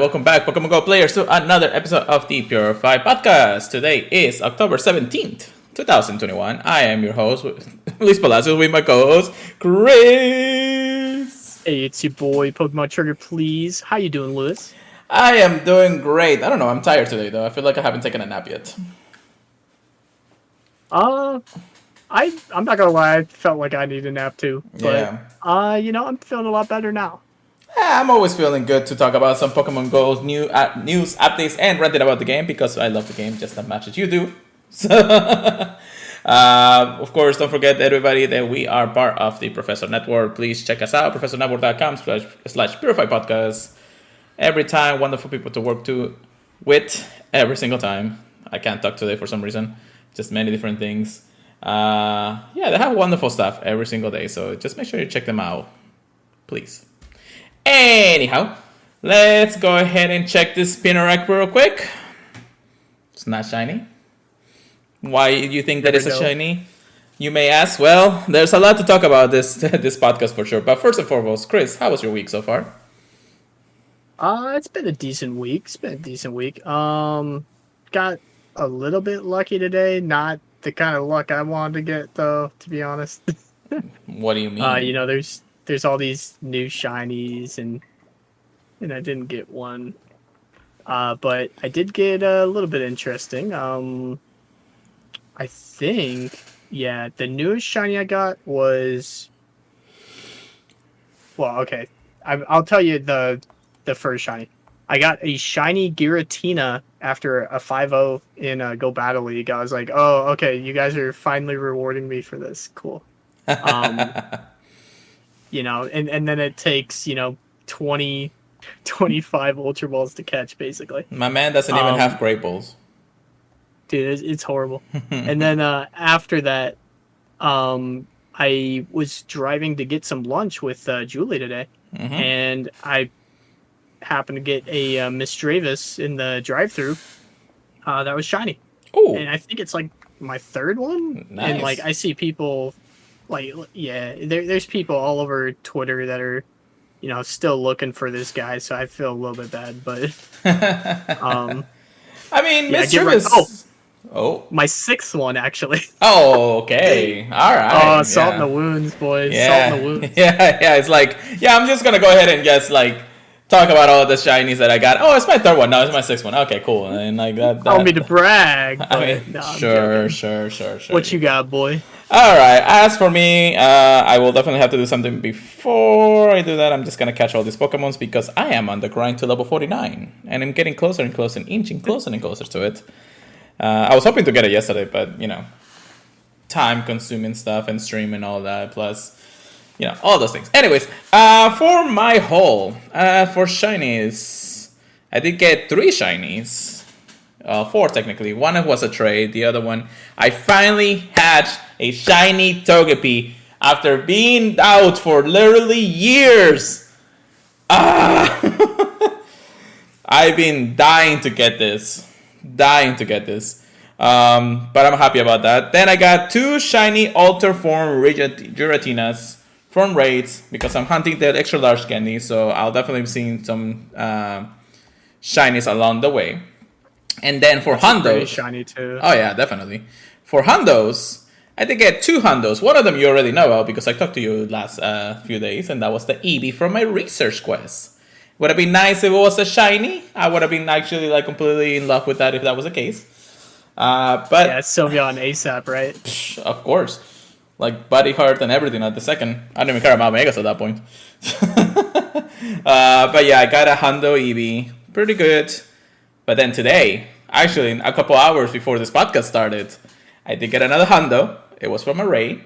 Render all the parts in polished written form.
welcome back, Pokemon Go players, to another episode of the Purified podcast. Today is October 17th, 2021. I am your host, Luis Palacios, with my co-host, Chris. Hey, it's your boy, Pokemon Trigger, please. How you doing, Lewis? I am doing great. I don't know, I'm tired today, though. I feel like I haven't taken a nap yet. I'm not gonna lie, I felt like I need a nap too. But, I'm feeling a lot better now. I'm always feeling good to talk about some Pokemon Go's news, updates, and ranting about the game because I love the game just as much as you do. So, of course, don't forget, everybody, that we are part of the Professor Network. Please check us out, professornetwork.com/Purified Podcast. Every time, wonderful people to work with every single time. I can't talk today for some reason. Just many different things. They have wonderful stuff every single day. So just make sure you check them out, please. Anyhow, let's go ahead and check this Spinarak real quick. It's not shiny. Why do you think that it's a shiny? You may ask. Well, there's a lot to talk about this podcast for sure. But first and foremost, Chris, how was your week so far? It's been a decent week. Got a little bit lucky today. Not the kind of luck I wanted to get, though, to be honest. What do you mean? There's all these new shinies, and I didn't get one. But I did get a little bit interesting. I think, the newest shiny I got was... Well, okay. I'll tell you the first shiny. I got a shiny Giratina after a 5-0 in a Go Battle League. I was like, oh, okay, you guys are finally rewarding me for this. Cool. And then it takes, 20, 25 Ultra Balls to catch, basically. My man doesn't even have Great Balls. Dude, it's horrible. And then after that, I was driving to get some lunch with Julie today, and I happened to get a Misdreavus in the drive-thru that was shiny. Ooh. And I think it's like my third one. Nice. And I see people there's people all over Twitter that are still looking for this guy, so I feel a little bit bad, but I mean, Misdreavus. My sixth one, actually. Oh, okay. All right. Oh, salt in the wounds, boys. Yeah. Salt in the wounds. Yeah. It's like, I'm just gonna go ahead and just talk about all the shinies that I got. Oh, it's my third one. No, it's my sixth one. Okay, cool. And that. Don't mean to brag. But I mean, sure. What you got, boy? All right. As for me, I will definitely have to do something before I do that. I'm just gonna catch all these Pokemons because I am on the grind to level 49, and I'm getting closer and closer, and inching closer and closer to it. I was hoping to get it yesterday, but time-consuming stuff and stream and all that, plus all those things. Anyways, for my haul, for shinies, I did get 3 shinies. 4 technically. One was a trade. The other one, I finally hatched a shiny Togepi after being out for literally years. I've been dying to get this. But I'm happy about that. Then I got 2 shiny Alter Form Giratinas from raids because I'm hunting the extra large candy, so I'll definitely be seeing some shinies along the way. And then for Hundos, shiny too. Oh yeah, definitely. For Hundos, I did get 2 Hundos. One of them you already know about because I talked to you last few days, and that was the Eevee from my research quest. Would have been nice if it was a shiny. I would have been actually completely in love with that if that was the case. But yeah, Sylveon ASAP, right? Of course. Body Heart and everything at the second. I don't even care about Megas at that point. But yeah, I got a Hundo Eevee. Pretty good. But then today, actually a couple hours before this podcast started, I did get another Hundo. It was from a raid.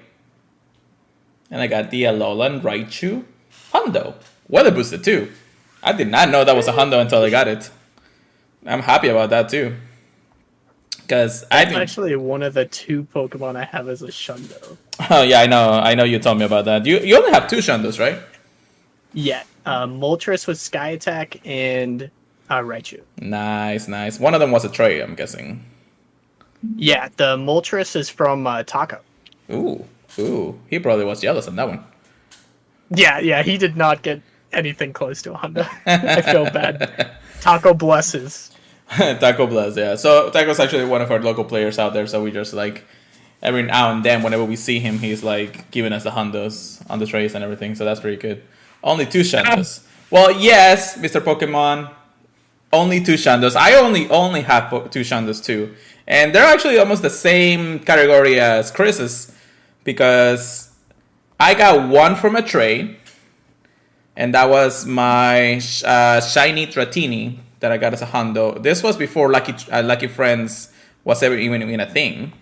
And I got the Alolan Raichu Hundo. Weather boosted too. I did not know that was a Hundo until I got it. I'm happy about that too. Because actually one of the 2 Pokemon I have is a Shundo. Oh yeah, I know you told me about that. You only have 2 Shundos, right? Yeah, Moltres with Sky Attack and Raichu. Nice. One of them was a trade, I'm guessing. Yeah, the Moltres is from Taco. Ooh, he probably was jealous on that one. Yeah, he did not get anything close to a Honda. I feel bad. Taco blesses. Taco Bless, yeah. So Taco's actually one of our local players out there, so we just like every now and then whenever we see him, he's like giving us the hundos on the trays and everything, so that's pretty good. Only 2 shandos. Well, yes, Mr. Pokemon, only 2 shandos. I only have 2 shandos too. And they're actually almost the same category as Chris's because I got 1 from a trade, and that was my shiny Dratini that I got as a hundo. This was before Lucky Friends was ever even a thing.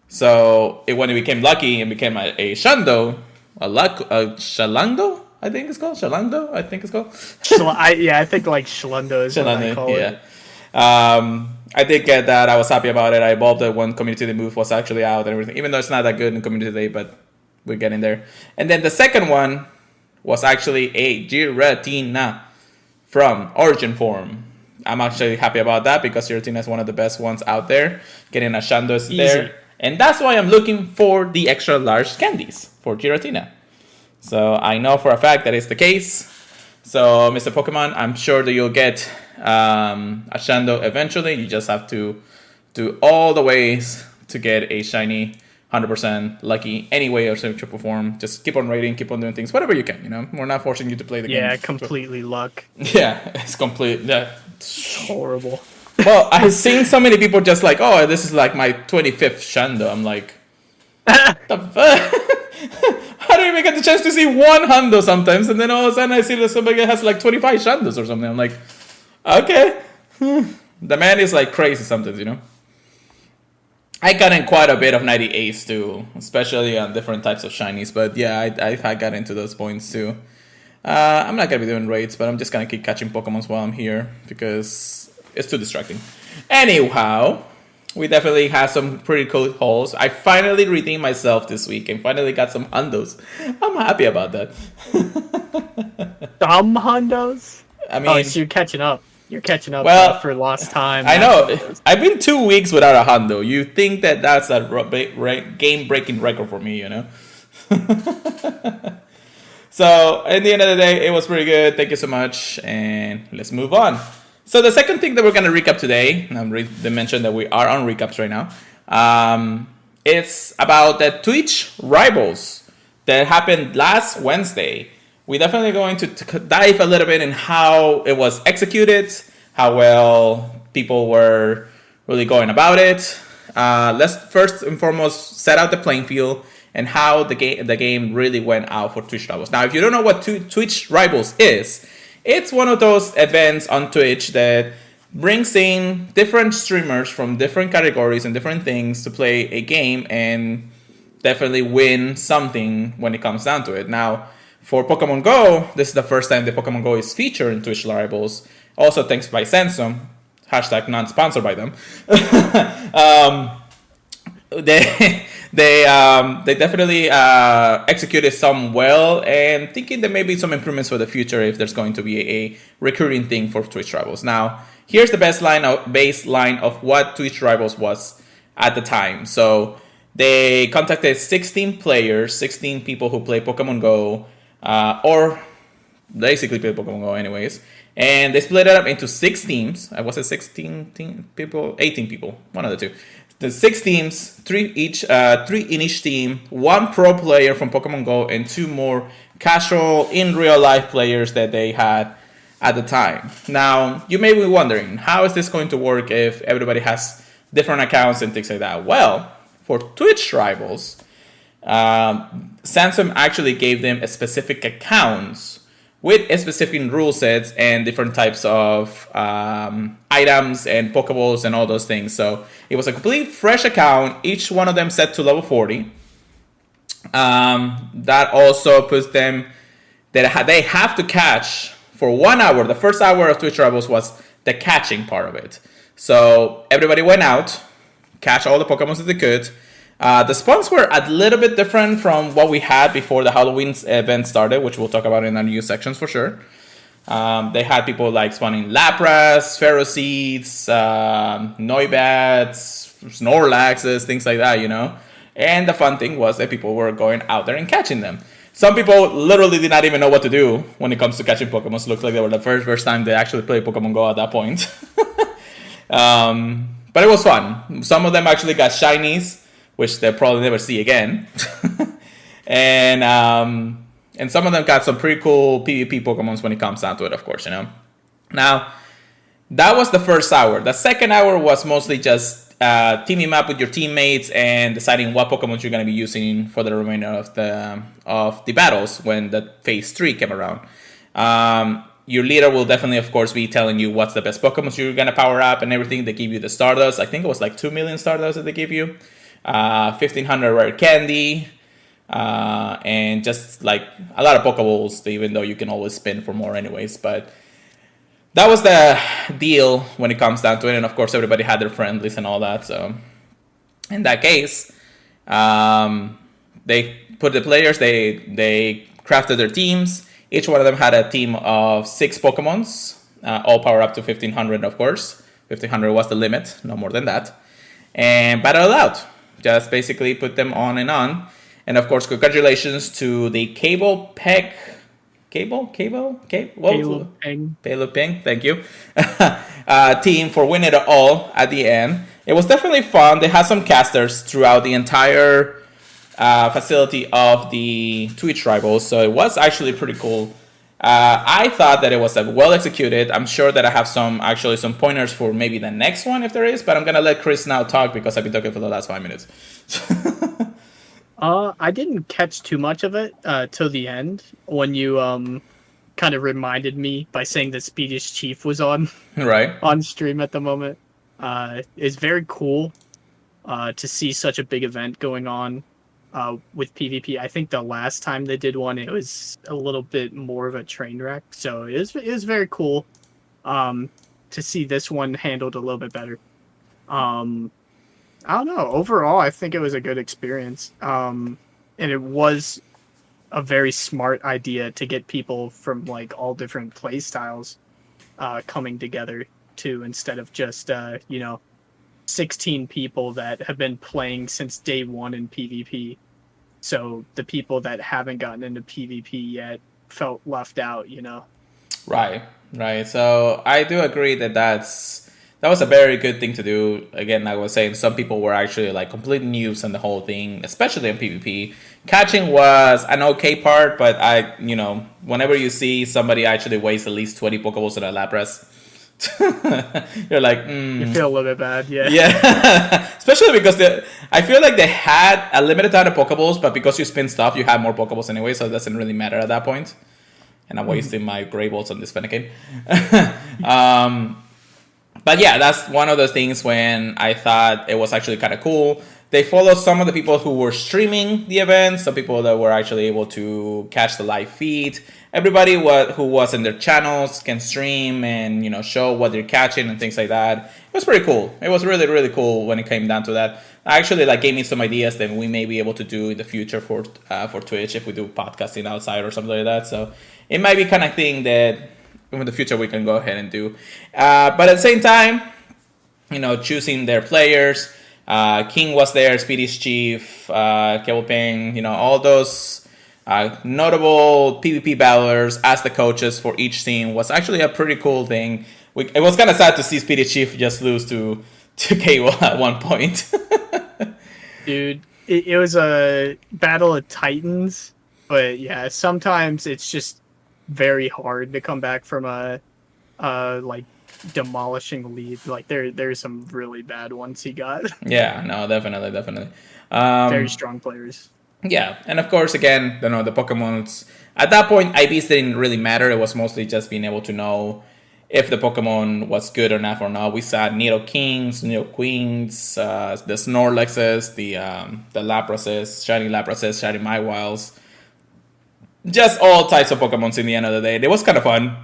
So when it became Lucky and became a Shando, a Shalando, I think it's called Shalando. I think it's called. I think like Schlundo is what I call it. I did get that. I was happy about it. I evolved it when Community Day move was actually out and everything. Even though it's not that good in Community Day, but we're getting there. And then the second one was actually a Giratina from Origin Form. I'm actually happy about that because Giratina is one of the best ones out there. Getting a Shando is there. And that's why I'm looking for the extra large candies for Giratina. So I know for a fact that it's the case. So Mr. Pokemon, I'm sure that you'll get a Shando eventually. You just have to do all the ways to get a shiny 100% lucky any way or triple form. Just keep on rating, keep on doing things, whatever you can, you know. We're not forcing you to play the game. Yeah, completely luck. Yeah, it's complete. Yeah. It's horrible. Well, I've seen so many people just like, oh, this is like my 25th Shando. I'm like, the fuck? I don't even get the chance to see 1 hundo sometimes, and then all of a sudden I see that somebody has like 25 Shandos or something. I'm like, okay. The man is like crazy sometimes, you know. I got in quite a bit of 98s too, especially on different types of shinies. But yeah, I got into those points too. I'm not gonna be doing raids, but I'm just gonna keep catching Pokemons while I'm here because it's too distracting. Anyhow, we definitely had some pretty cool hauls. I finally redeemed myself this week and finally got some hundos. I'm happy about that. Some hundos? I mean, so you're catching up. You're catching up for lost time. I know. I've been 2 weeks without a hundo. You think that that's a game-breaking record for me, you know? So, at the end of the day, it was pretty good. Thank you so much. And let's move on. So, the second thing that we're going to recap today, they mentioned that we are on recaps right now. It's about the Twitch rivals that happened last Wednesday. We're definitely going to dive a little bit in how it was executed, how well people were really going about it. Let's first and foremost set out the playing field and how the game really went out for Twitch Rivals. Now, if you don't know what Twitch Rivals is, it's one of those events on Twitch that brings in different streamers from different categories and different things to play a game and definitely win something when it comes down to it. Now, for Pokemon Go, this is the first time that Pokemon Go is featured in Twitch Rivals. Also, thanks by Sensum. Hashtag non-sponsored by them. They definitely executed some well, and thinking there may be some improvements for the future if there's going to be a recurring thing for Twitch Rivals. Now, here's the baseline of what Twitch Rivals was at the time. So they contacted 16 players, 16 people who play Pokemon Go, or basically play Pokemon Go anyways. And they split it up into 6 teams. Was it 16 people? 18 people. One of the two. The 6 teams, 3 in each team, 1 pro player from Pokemon Go, and 2 more casual in real life players that they had at the time. Now, you may be wondering, how is this going to work if everybody has different accounts and things like that? Well, for Twitch Rivals, Samsung actually gave them a specific accounts with a specific rule sets and different types of items and Pokeballs and all those things. So it was a complete fresh account, each one of them set to level 40. That also puts them, that they have to catch for 1 hour. The first hour of Twitch Rivals was the catching part of it. So everybody went out, catch all the Pokemon that they could. The spawns were a little bit different from what we had before the Halloween event started, which we'll talk about in our news sections for sure. They had people like spawning Lapras, Ferroseeds, Noibats, Snorlaxes, things like that, you know. And the fun thing was that people were going out there and catching them. Some people literally did not even know what to do when it comes to catching Pokemon. Looked like they were the first time they actually played Pokemon Go at that point. But it was fun. Some of them actually got shinies, which they'll probably never see again. And some of them got some pretty cool PvP Pokemons when it comes down to it, of course, you know. Now, that was the first hour. The second hour was mostly just teaming up with your teammates and deciding what Pokemon you're going to be using for the remainder of the battles when the Phase 3 came around. Your leader will definitely, of course, be telling you what's the best Pokemon you're going to power up and everything. They give you the Stardust. I think it was like 2 million Stardust that they give you. 1,500 rare candy. And just like a lot of Pokeballs, even though you can always spin for more anyways. But that was the deal when it comes down to it. And of course, everybody had their friendlies and all that. So in that case, they put the players, they crafted their teams. Each one of them had a team of 6 Pokemons, all power up to 1,500, of course. 1,500 was the limit, no more than that. And battle it out. Just basically put them on and on. And of course, congratulations to the Caleb Peng, thank you, team for winning it all at the end. It was definitely fun. They had some casters throughout the entire facility of the Twitch rivals, so it was actually pretty cool. I thought that it was well executed. I'm sure that I have some pointers for maybe the next one if there is, but I'm gonna let Chris now talk because I've been talking for the last 5 minutes. I didn't catch too much of it till the end when you kind of reminded me by saying that Speedish Chief was on stream at the moment. It's very cool to see such a big event going on with PvP. I think the last time they did one, it was a little bit more of a train wreck. So it was very cool to see this one handled a little bit better. I don't know. Overall, I think it was a good experience. And it was a very smart idea to get people from like all different play styles coming together too, instead of just 16 people that have been playing since day one in PvP. So the people that haven't gotten into PvP yet felt left out, you know? Right. So I do agree that that was a very good thing to do. Again, like I was saying, some people were actually like complete noobs on the whole thing, especially in PvP. Catching was an okay part, but whenever you see somebody actually waste at least 20 Pokeballs in a Lapras, you're like, You feel a little bit bad, yeah. Yeah, especially because I feel like they had a limited amount of Pokeballs, but because you spin stuff, you have more Pokeballs anyway, so it doesn't really matter at that point. And I'm wasting my Grey Bolts on this Fennekin. But yeah, that's one of those things when I thought it was actually kind of cool. They followed some of the people who were streaming the event, some people that were actually able to catch the live feed. Everybody who was in their channels can stream and show what they're catching and things like that. It was pretty cool. It was really, really cool when it came down to that. Actually, gave me some ideas that we may be able to do in the future for Twitch if we do podcasting outside or something like that. So it might be kind of thing that in the future we can go ahead and do. But at the same time, choosing their players. King was there, Speedish Chief, Caleb Peng, all those notable PvP battlers as the coaches for each team was actually a pretty cool thing. It was kind of sad to see Speedish Chief just lose to Cable at one point. Dude, it was a battle of titans, but yeah, sometimes it's just very hard to come back from a demolishing lead. There's some really bad ones he got. Yeah, no, definitely. Very strong players. Yeah, and of course, again, the Pokemons at that point, IVs didn't really matter. It was mostly just being able to know if the Pokemon was good enough or not. We saw Nido Kings, Nido Queens, the Snorlaxes, the Laprases, Shiny Laprases, Shiny Maiwils. Just all types of Pokemons in the end of the day. It was kind of fun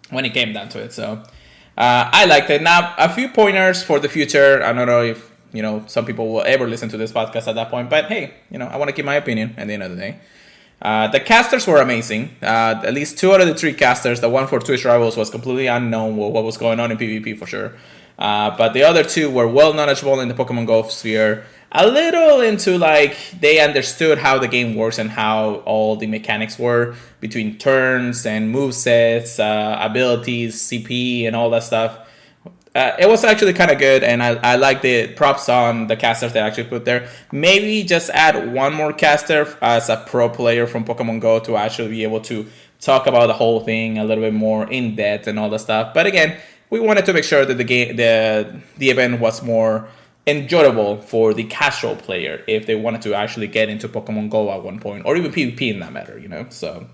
when it came down to it. So I liked it. Now, a few pointers for the future. I don't know if some people will ever listen to this podcast at that point, but hey, I want to keep my opinion at the end of the day. The casters were amazing. At least 2 out of the 3 casters. The one for Twitch Rivals was completely unknown what was going on in PvP for sure. But the other 2 were well knowledgeable in the Pokemon Go sphere. a little into like they understood how the game works and how all the mechanics were between turns and movesets, abilities, CP, and all that stuff. It was actually kind of good, and I like the props on the casters they actually put there. Maybe just add one more caster as a pro player from Pokemon Go to actually be able to talk about the whole thing a little bit more in depth and all the stuff. But again, we wanted to make sure that the event was more enjoyable for the casual player if they wanted to actually get into Pokemon Go at one point, or even PvP in that matter, So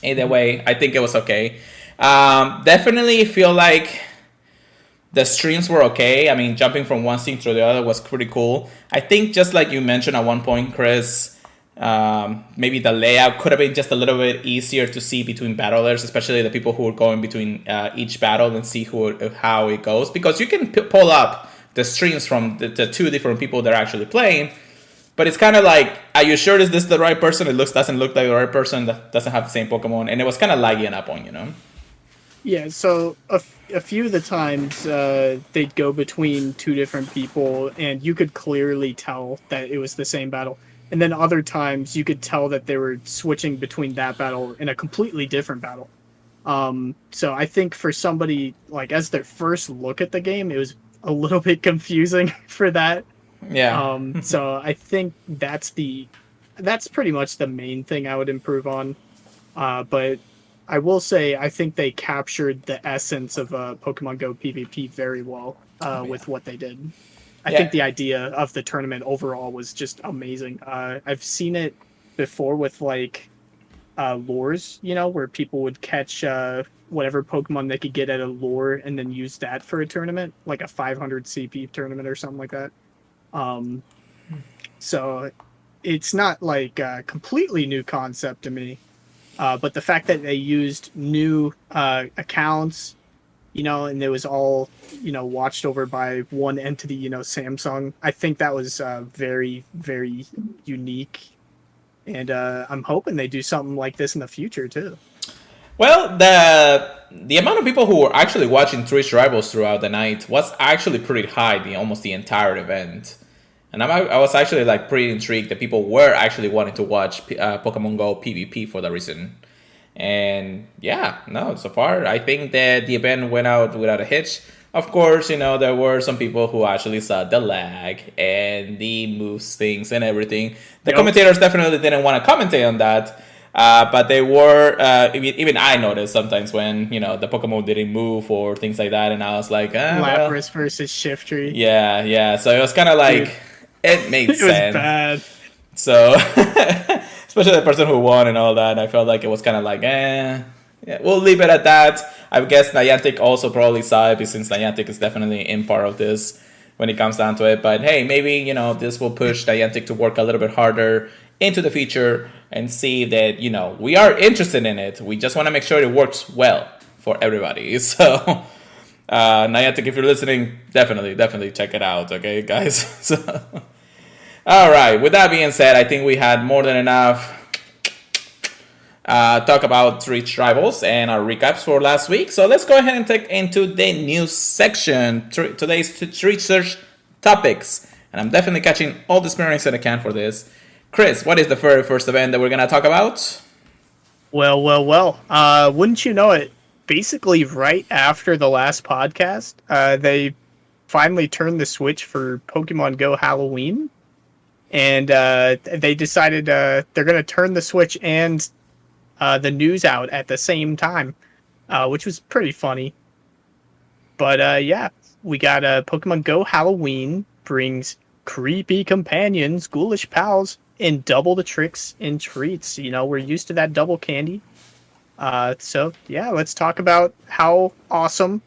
either way, I think it was okay. Definitely feel like the streams were okay. I mean, jumping from one scene to the other was pretty cool. I think just like you mentioned at one point, Chris, maybe the layout could have been just a little bit easier to see between battlers, especially the people who are going between each battle and see how it goes. Because you can pull up the streams from the two different people that are actually playing, but it's kind of like, are you sure is this the right person? It doesn't look like the right person that doesn't have the same Pokemon, and it was kind of laggy up on. Yeah, so a few of the times they'd go between two different people, and you could clearly tell that it was the same battle. And then other times you could tell that they were switching between that battle and a completely different battle. So I think for somebody, like, as their first look at the game, it was a little bit confusing for that. Yeah. So I think that's pretty much the main thing I would improve on. But I will say I think they captured the essence of Pokemon Go PvP very well with what they did. I think the idea of the tournament overall was just amazing. I've seen it before with like lures, where people would catch whatever Pokemon they could get at a lure and then use that for a tournament, like a 500 CP tournament or something like that. So it's not like a completely new concept to me. But the fact that they used new accounts, and it was all, watched over by one entity, Samsung, I think that was very, very unique. And I'm hoping they do something like this in the future, too. Well, the amount of people who were actually watching Twitch Rivals throughout the night was actually pretty high, almost the entire event. And I was actually like pretty intrigued that people were actually wanting to watch Pokemon Go PvP for that reason. And yeah, no, so far I think that the event went out without a hitch. Of course, there were some people who actually saw the lag and the moves things and everything. The commentators definitely didn't want to commentate on that. But they were, even I noticed sometimes when, the Pokemon didn't move or things like that. And I was like, Lapras versus Shiftry. Yeah. So it was kind of like, dude, it made sense. It was bad. So, especially the person who won and all that, I felt like it was kind of like, yeah, we'll leave it at that. I guess Niantic also probably saw it, since Niantic is definitely in part of this when it comes down to it. But hey, maybe, this will push Niantic to work a little bit harder into the future and see that, we are interested in it. We just want to make sure it works well for everybody. So, Niantic, if you're listening, definitely check it out, okay, guys? So, all right, with that being said, I think we had more than enough talk about Twitch Rivals and our recaps for last week. So let's go ahead and take into the news section. Today's Twitch search topics. And I'm definitely catching all the spirits that I can for this. Chris, what is the very first event that we're going to talk about? Well. Wouldn't you know it? Basically, right after the last podcast, they finally turned the switch for Pokemon Go Halloween. And they decided they're going to turn the Switch and the news out at the same time, which was pretty funny. But yeah, we got Pokemon Go Halloween brings creepy companions, ghoulish pals, and double the tricks and treats. We're used to that double candy. So yeah, let's talk about how awesome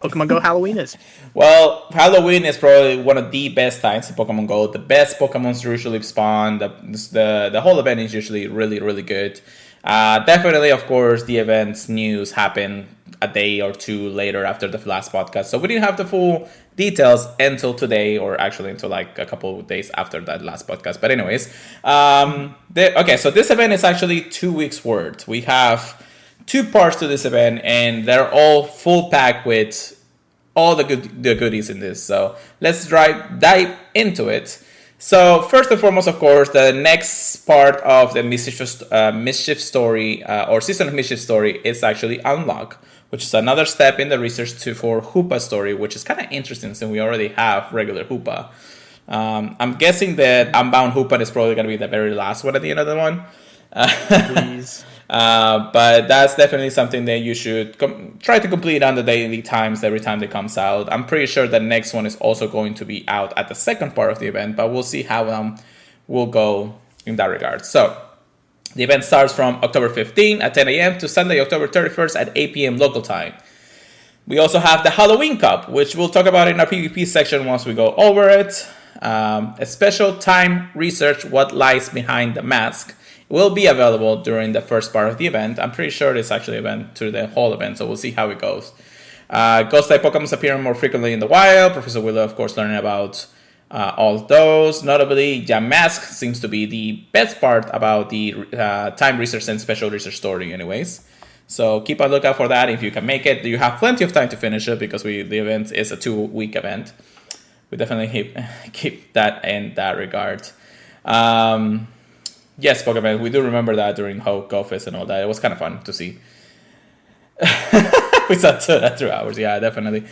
Pokemon Go Halloween is. Well, Halloween is probably one of the best times in Pokemon Go. The best Pokemons usually spawn. The whole event is usually really, really good. Definitely, of course, the event's news happened a day or two later after the last podcast. So we didn't have the full details until today, or actually until like a couple of days after that last podcast. But anyways, okay, so this event is actually 2 weeks worth. We have 2 parts to this event, and they're all full packed with all the goodies in this. So let's dive into it. So first and foremost, of course, the next part of the Mischief story or Season of Mischief story is actually Unlock, which is another step in the research for Hoopa story, which is kind of interesting since we already have regular Hoopa. I'm guessing that Unbound Hoopa is probably going to be the very last one at the end of the one. Please. But that's definitely something that you should try to complete on the daily times every time it comes out. I'm pretty sure the next one is also going to be out at the second part of the event, but we'll see how we'll go in that regard. So the event starts from October 15 at 10 a.m. to Sunday, October 31st at 8 p.m. local time. We also have the Halloween Cup, which we'll talk about in our PvP section once we go over it. A special time research what lies behind the mask will be available during the first part of the event. I'm pretty sure it's actually event through the whole event, so we'll see how it goes. Ghost type Pokemon appearing more frequently in the wild. Professor Willow, of course, learning about all of those. Notably, Mask seems to be the best part about the time research and special research story anyways. So keep a lookout for that if you can make it. You have plenty of time to finish it because the event is a 2-week event. We definitely keep that in that regard. Yes, Pokemon, we do remember that during Go Fest and all that. It was kind of fun to see. We saw 2 hours, yeah, definitely.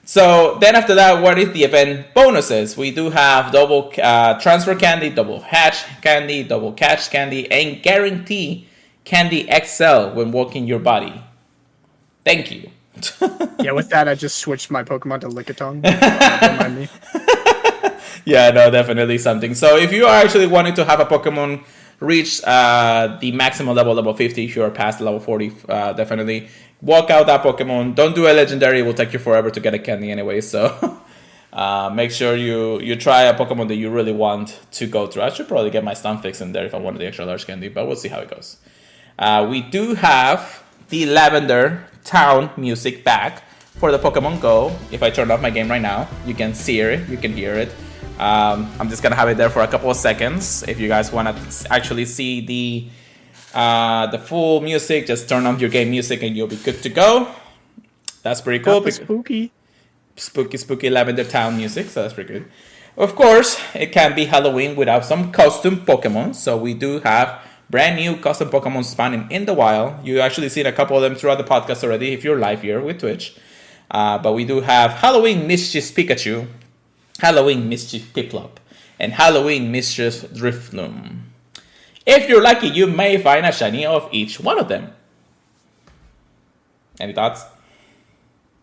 So then after that, what is the event bonuses? We do have double transfer candy, double hatch candy, double catch candy, and guarantee candy XL when walking your body. Thank you. Yeah, with that, I just switched my Pokemon to Lickitung. Don't mind me. Yeah, no, definitely something. So if you are actually wanting to have a Pokemon reach the maximum level 50, if you are past level 40, definitely walk out that Pokemon. Don't do a legendary. It will take you forever to get a candy anyway. So make sure you try a Pokemon that you really want to go through. I should probably get my Stunfix in there if I wanted the extra large candy, but we'll see how it goes. We do have the Lavender Town music back for the Pokemon Go. If I turn off my game right now, you can see it, you can hear it. I'm just gonna have it there for a couple of seconds. If you guys want to actually see the full music, just turn on your game music and you'll be good to go. That's pretty cool. Spooky Lavender Town music, so that's pretty good. Of course, it can be Halloween without some custom Pokemon. So we do have brand new custom Pokemon spawning in the wild. You actually seen a couple of them throughout the podcast already if you're live here with Twitch. But we do have Halloween Mischief Pikachu, Halloween Mischief Piplup, and Halloween Mischief Drifloon. If you're lucky, you may find a shiny of each one of them. Any thoughts?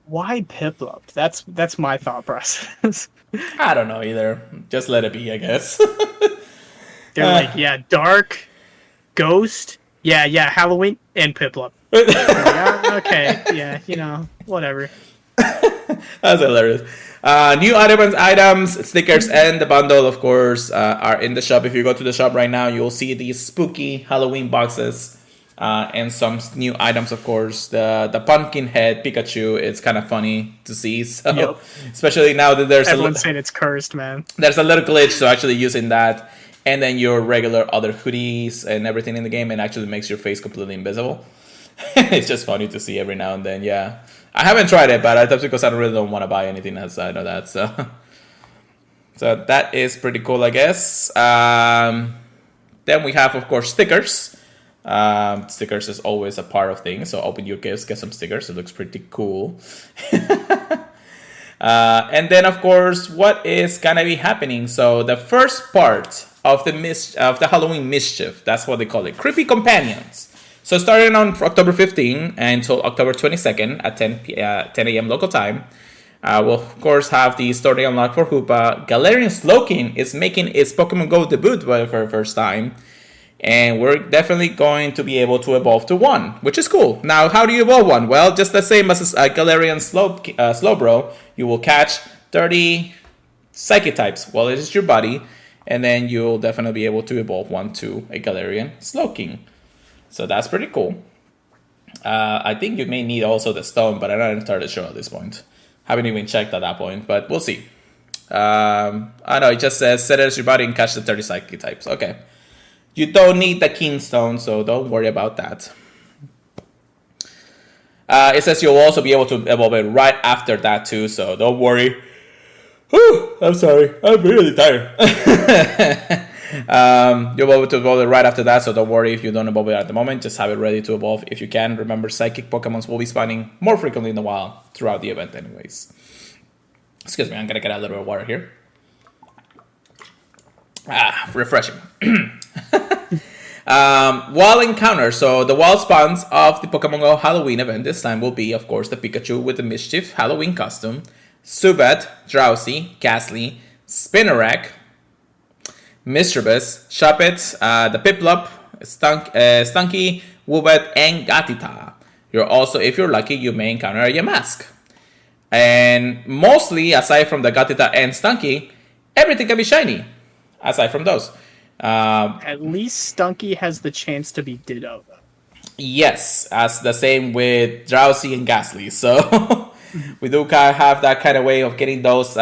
Why Piplup? That's my thought process. I don't know either. Just let it be, I guess. They're like, yeah, Dark, Ghost, yeah, Halloween, and Piplup. Yeah, okay, yeah, whatever. That's hilarious. New items, stickers, and the bundle, of course, are in the shop. If you go to the shop right now, you'll see these spooky Halloween boxes and some new items, of course. The pumpkin head Pikachu, it's kind of funny to see. So, yep. Especially now that everyone's saying it's cursed, man. There's a little glitch to actually using that, and then your regular other hoodies and everything in the game, and actually makes your face completely invisible. It's just funny to see every now and then, yeah. I haven't tried it, but that's because I really don't want to buy anything outside of that. So that is pretty cool, I guess. Then we have, of course, stickers. Stickers is always a part of things. So open your gifts, get some stickers. It looks pretty cool. And then, of course, what is gonna be happening? So the first part of the Halloween Mischief, that's what they call it, Creepy Companions. So starting on October 15 until October 22nd at 10 a.m. local time, we'll of course have the story unlocked for Hoopa. Galarian Slowking is making its Pokemon Go debut for the first time, and we're definitely going to be able to evolve to one, which is cool. Now, how do you evolve one? Well, just the same as a Galarian Slowbro, you will catch 30 Psychic types while it is your body, and then you'll definitely be able to evolve one to a Galarian Slowking. So that's pretty cool. I think you may need also the stone, but I'm not entirely sure at this point. Haven't even checked at that point, but we'll see. I know, it just says set it as your body and catch the 30 Psychic types. Okay. You don't need the King Stone, so don't worry about that. It says you'll also be able to evolve it right after that too, so don't worry. Whew, I'm sorry. I'm really tired. You'll be able to evolve it right after that, so don't worry if you don't evolve it at the moment. Just have it ready to evolve if you can. Remember, psychic Pokemons will be spawning more frequently in the wild throughout the event anyways. Excuse me, I'm gonna get a little bit of water here. Refreshing. Wall encounter. So the wall spawns of the Pokemon Go Halloween event this time will be, of course, the Pikachu with the Mischief Halloween costume, Zubat, Drowsy, Ghastly, Spinarak, Mischievous, Shuppet, the Piplup, Stunky, Woobat, and Gatita. You're also, if you're lucky, you may encounter a Yamask. And mostly, aside from the Gatita and Stunky, everything can be shiny. Aside from those. At least Stunky has the chance to be Ditto. Yes, as the same with Drowsy and Ghastly. So we do have that kind of way of getting those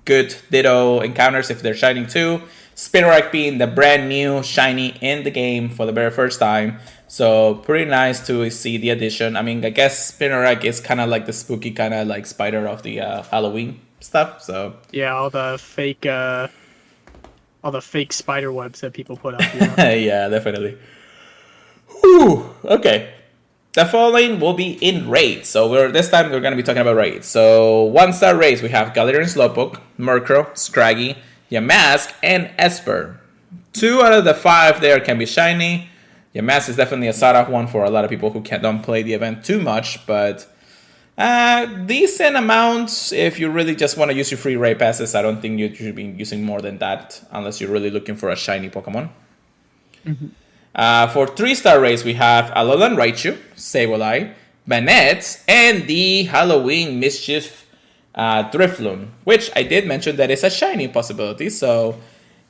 good Ditto encounters if they're shining too. Spinarak being the brand new shiny in the game for the very first time. So pretty nice to see the addition. I mean, I guess Spinarak is kind of like the spooky kind of like spider of the Halloween stuff. So yeah, all the fake spider webs that people put up. Yeah, definitely. Whew, okay. The following will be in raids. So this time we're going to be talking about raids. So 1-star raids, we have Galarian Slowpoke, Murkrow, Scraggy, Yamask, and Esper. 2 out of the 5 there can be shiny. Yamask is definitely a sought-off one for a lot of people who don't play the event too much, but decent amounts if you really just want to use your free raid passes. I don't think you should be using more than that unless you're really looking for a shiny Pokemon. Mm-hmm. For 3-star raids, we have Alolan Raichu, Sableye, Banette, and the Halloween Mischief Drifloon, which I did mention that is a shiny possibility. So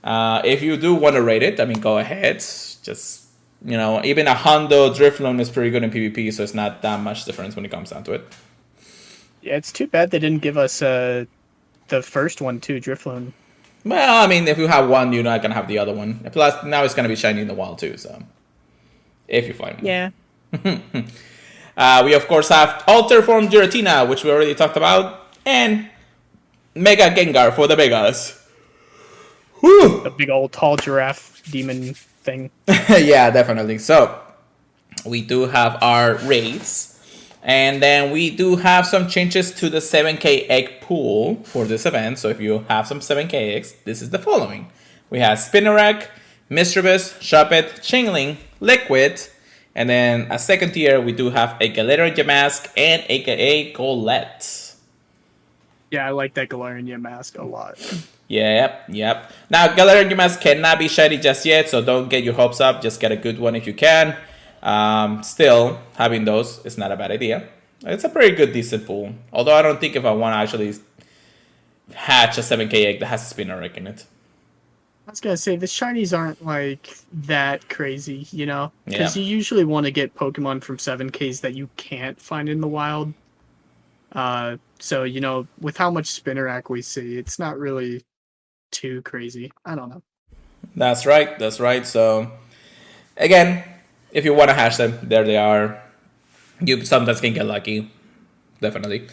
if you do want to raid it, I mean, go ahead. Just, even a Hondo Drifloon is pretty good in PvP, so it's not that much difference when it comes down to it. Yeah, it's too bad they didn't give us the first one too, Drifloon. Well, I mean, if you have one, you're not going to have the other one. Plus, now it's going to be shiny in the wild too, so if you find one. Yeah. We, of course, have Alter Form Giratina, which we already talked about, and Mega Gengar for the Megas. Whew. The big old tall giraffe demon thing. Yeah, definitely. So, we do have our raids. And then we do have some changes to the 7K egg pool for this event. So if you have some 7K eggs, this is the following. We have Spinarak, Mischievous, Shuppet, Chingling, Liquid. And then a second tier, we do have a Galarian Yamask and aka Golett. Yeah, I like that Galarian Yamask a lot. Yep. Now, Galarian Yamask cannot be shiny just yet, so don't get your hopes up. Just get a good one if you can. Still, having those is not a bad idea. It's a pretty good, decent pool. Although I don't think if I want to actually hatch a 7K egg that has a Spinarak in it. I was gonna say, the shinies aren't like that crazy, Because Yeah. you usually want to get Pokemon from 7Ks that you can't find in the wild. So, with how much Spinarak we see, it's not really too crazy. I don't know. That's right. So, again, if you want to hash them, there they are. You sometimes can get lucky. Definitely.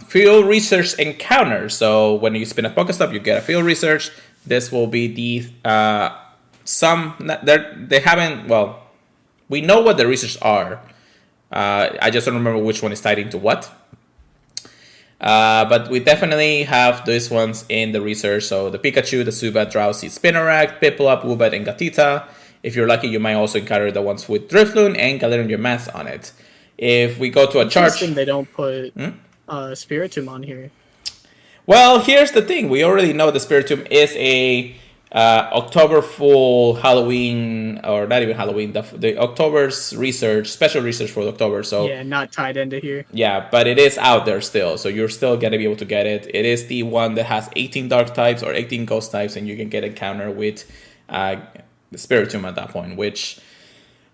Field research encounter. So when you spin a Pokestop, you get a field research. This will be the they haven't. Well, we know what the research are. I just don't remember which one is tied into what. But we definitely have these ones in the research. So the Pikachu, the Zubat, Drowsy, Spinarak, Piplup, Woobat, and Gatita. If you're lucky, you might also encounter the ones with Drifloon and Galarian Yamask on it. If we go to a charge... Interesting they don't put Spiritomb on here. Well, here's the thing. We already know the Spiritomb is a October Fool Halloween, or not even Halloween, the October's special research for October. So yeah, not tied into here. Yeah, but it is out there still, so you're still going to be able to get it. It is the one that has 18 dark types or 18 ghost types, and you can get encounter with the Spiritomb at that point, which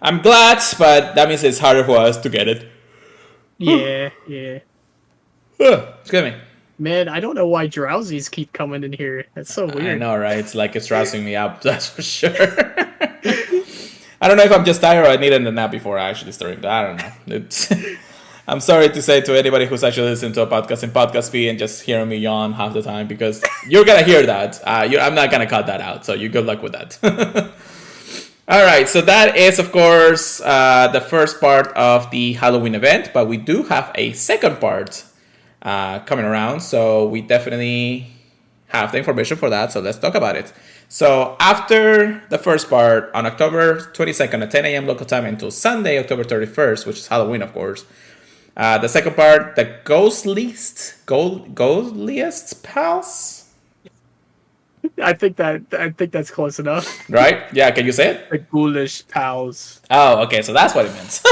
I'm glad, but that means it's harder for us to get it. Yeah. Excuse me. Man, I don't know why drowsies keep coming in here. That's so weird. I know, right? It's like it's rousing me up, that's for sure. I don't know if I'm just tired or I needed a nap before I actually started. I don't know. I'm sorry to say to anybody who's actually listening to a podcast in podcast fee and just hearing me yawn half the time because you're gonna hear that. I'm not gonna cut that out, so you good luck with that. All right, so that is, of course, the first part of the Halloween event, but we do have a second part coming around, so we definitely have the information for that, so let's talk about it. So after the first part, on October 22nd at 10 a.m. local time until Sunday, October 31st, which is Halloween, of course, the second part, the Ghostliest Pals? I think that's close enough. Right? Yeah, can you say it? The ghoulish pals. Oh, okay, so that's what it means.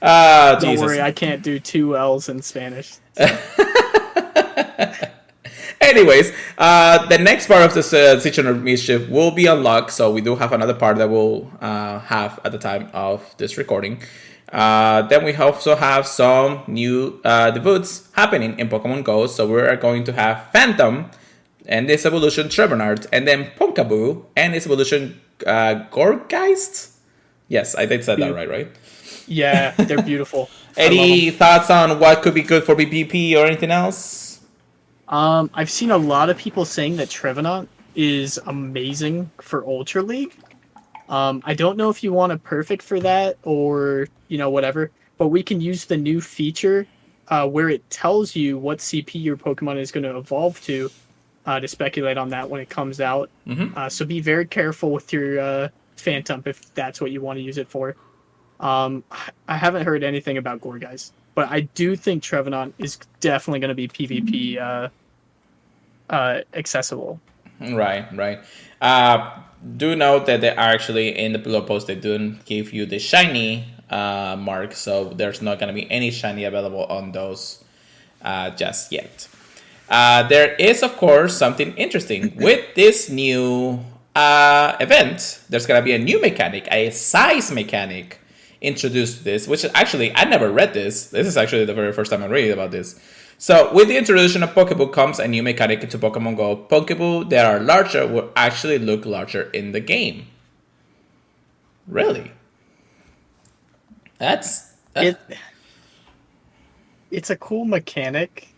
Don't Jesus. worry, I can't do 2 L's in Spanish. Anyways, the next part of this Season of Mischief will be unlocked, so we do have another part that we'll have at the time of this recording. Then we also have some new debuts happening in Pokemon Go, so we're going to have Phantom and this evolution Trevenant, and then Punkaboo and this evolution Gorgeist. Yes, I did say that right? Yeah, they're beautiful. Any thoughts on what could be good for BPP or anything else? I've seen a lot of people saying that Trevenant is amazing for Ultra League. I don't know if you want a perfect for that or, whatever, but we can use the new feature where it tells you what CP your Pokemon is going to evolve to speculate on that when it comes out. Mm-hmm. So be very careful with your Phantom if that's what you want to use it for. I haven't heard anything about Gorgeist, but I do think Trevenant is definitely going to be PvP accessible. Right. Do note that they are actually in the blog post. They don't give you the shiny mark, so there's not going to be any shiny available on those just yet. There is, of course, something interesting with this new event. There's going to be a new mechanic, a size mechanic introduced to this, which actually I never read this. This is actually the very first time I'm reading about this. So with the introduction of Pokeball comes a new mechanic into Pokemon Go. Pokeball that are larger will actually look larger in the game. Really? It's a cool mechanic,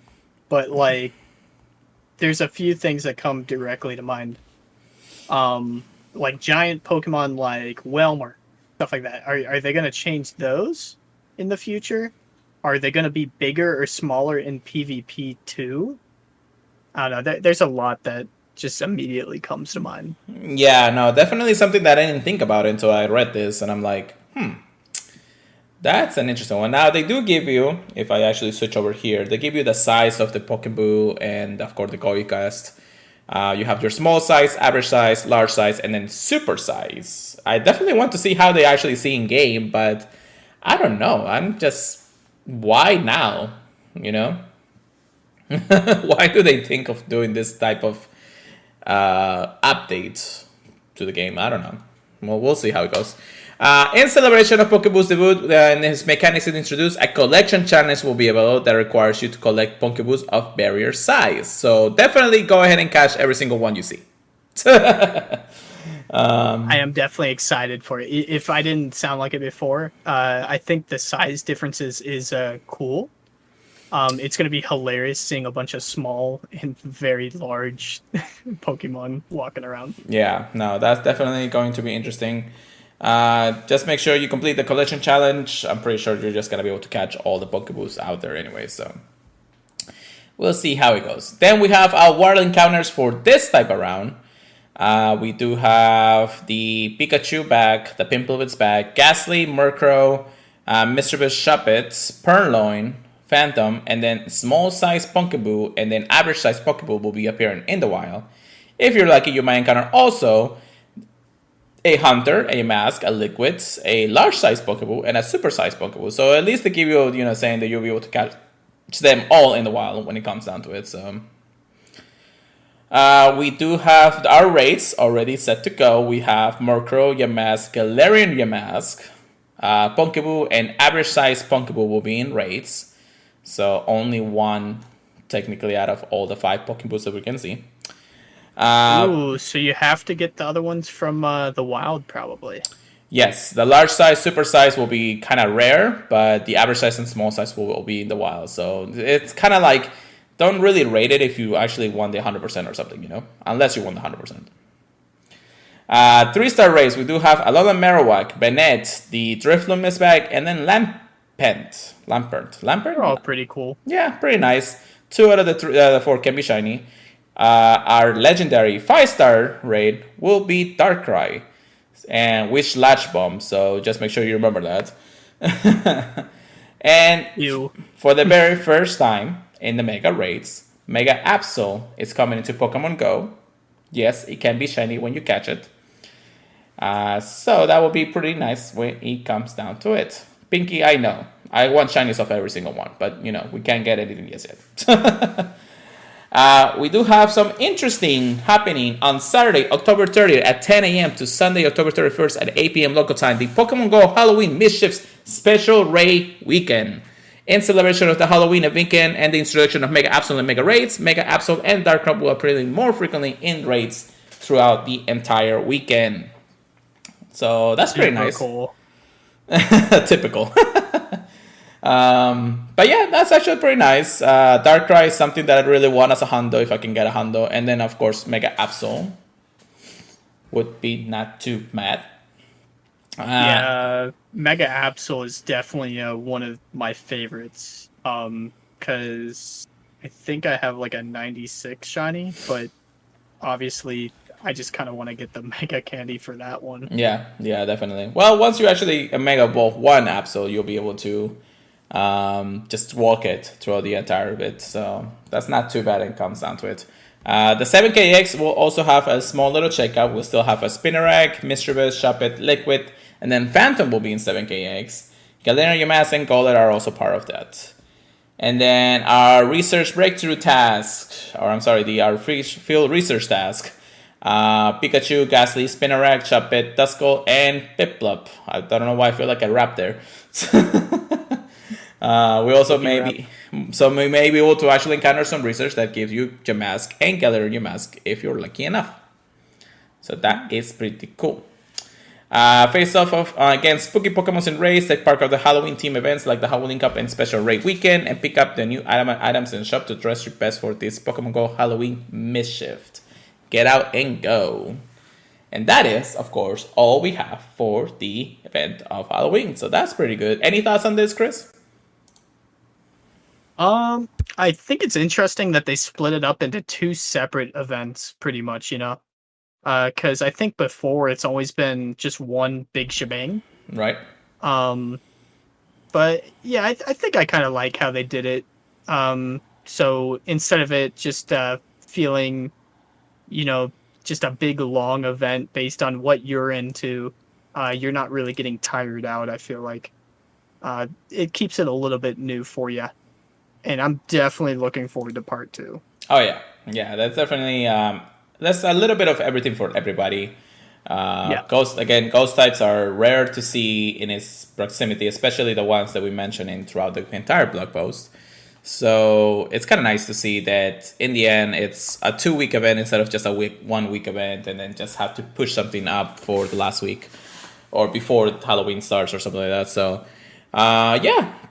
but there's a few things that come directly to mind. Like giant Pokemon like Whelmer, stuff like that. Are they going to change those in the future? Are they going to be bigger or smaller in PvP too? I don't know. There's a lot that just immediately comes to mind. Yeah, no, definitely something that I didn't think about until I read this, and I'm like, that's an interesting one. Now, they do give you, if I actually switch over here, they give you the size of the Pokeball and, of course, the Goicast. You have your small size, average size, large size, and then super size. I definitely want to see how they actually see in game, but I don't know. I'm just... Why now? Why do they think of doing this type of updates to the game? I don't know. Well, we'll see how it goes. In celebration of Pokeball's debut and his mechanics is introduced, a collection challenge will be available that requires you to collect Pokeballs of barrier size. So definitely go ahead and catch every single one you see. I am definitely excited for it. If I didn't sound like it before, I think the size differences is cool. It's going to be hilarious seeing a bunch of small and very large Pokemon walking around. Yeah, no, that's definitely going to be interesting. Just make sure you complete the collection challenge. I'm pretty sure you're just going to be able to catch all the Pokeballs out there anyway, so we'll see how it goes. Then we have our World Encounters for this type of round. We do have the Pikachu back, the Pimplewids back, Ghastly, Murkrow, Mischievous Shuppets, Purloin, Phantom, and then small size Pokeball, and then average size Pokeball will be appearing in the wild. If you're lucky, you might encounter also a Hunter, a Mask, a Liquid, a large size Pokeball, and a super size Pokeball. So at least they give you, saying that you'll be able to catch them all in the wild when it comes down to it. So we do have our rates already set to go. We have Murkrow, Yamask, Galarian Yamask, Pokeball, and average size Pokeball will be in rates. So only one technically out of all the 5 Pokeballs that we can see. Ooh, so you have to get the other ones from the wild, probably. Yes, the large size, super size will be kind of rare, but the average size and small size will be in the wild. So it's kind of like, don't really rate it if you actually won the 100% or something, unless you won the 100%. 3-star race, we do have Alolan Marowak, Bennett, the Drifloon Misbag, and then Lampent. They're all pretty cool. Yeah, pretty nice. 2 out of the 4 can be shiny. Our legendary 5-star raid will be Darkrai and Wish Latch Bomb, so just make sure you remember that. And for the very first time in the Mega Raids, Mega Absol is coming into Pokemon Go. Yes, it can be shiny when you catch it. So that will be pretty nice when it comes down to it. Pinky, I know. I want shinies of every single one, but we can't get anything yet. We do have some interesting happening on Saturday, October 30th at 10 a.m. to Sunday, October 31st at 8 p.m. local time. The Pokemon Go Halloween Mischiefs Special Raid Weekend. In celebration of the Halloween weekend and the introduction of Mega Absol and Mega Raids, Mega Absol and Darkrai will appear more frequently in raids throughout the entire weekend. So that's pretty nice. Cool. Typical. But yeah, that's actually pretty nice. Darkrai is something that I really want as a Hundo if I can get a Hundo. And then, of course, Mega Absol would be not too bad. Yeah, Mega Absol is definitely one of my favorites. Because I think I have like a 96 shiny, but obviously I just kind of want to get the Mega Candy for that one. Yeah, definitely. Well, once you actually Mega Evolve 1 Absol, you'll be able to just walk it throughout the entire bit. So that's not too bad when it comes down to it. The 7KX will also have a small little checkup. We'll still have a Spinarak, Mischievous, Shuppet, Liquid, and then Phantom will be in 7KX. Galena, Yamask, and Golett are also part of that. And then our research breakthrough task, our field research task. Pikachu, Ghastly, Spinarak, Shuppet, Duskull, and Piplup. I don't know why I feel like I rapped there. We also we may be able to actually encounter some research that gives you Yamask and Galar Yamask if you're lucky enough. So that is pretty cool. Face off against spooky Pokemon in raids, take part of the Halloween team events like the Halloween Cup and Special Raid Weekend, and pick up the new items in the shop to dress your best for this Pokemon Go Halloween Mischief. Get out and go. And that is, of course, all we have for the event of Halloween. So that's pretty good. Any thoughts on this, Chris? I think it's interesting that they split it up into 2 separate events, pretty much, because I think before it's always been just one big shebang. Right. But yeah, I think I kind of like how they did it. So instead of it just feeling, just a big long event based on what you're into, you're not really getting tired out. I feel like it keeps it a little bit new for you. And I'm definitely looking forward to part 2. Oh, yeah. Yeah, that's definitely... that's a little bit of everything for everybody. Ghost types are rare to see in its proximity, especially the ones that we mentioned throughout the entire blog post. So it's kind of nice to see that in the end, it's a 2-week event instead of just a 1-week event, and then just have to push something up for the last week or before Halloween starts or something like that. So...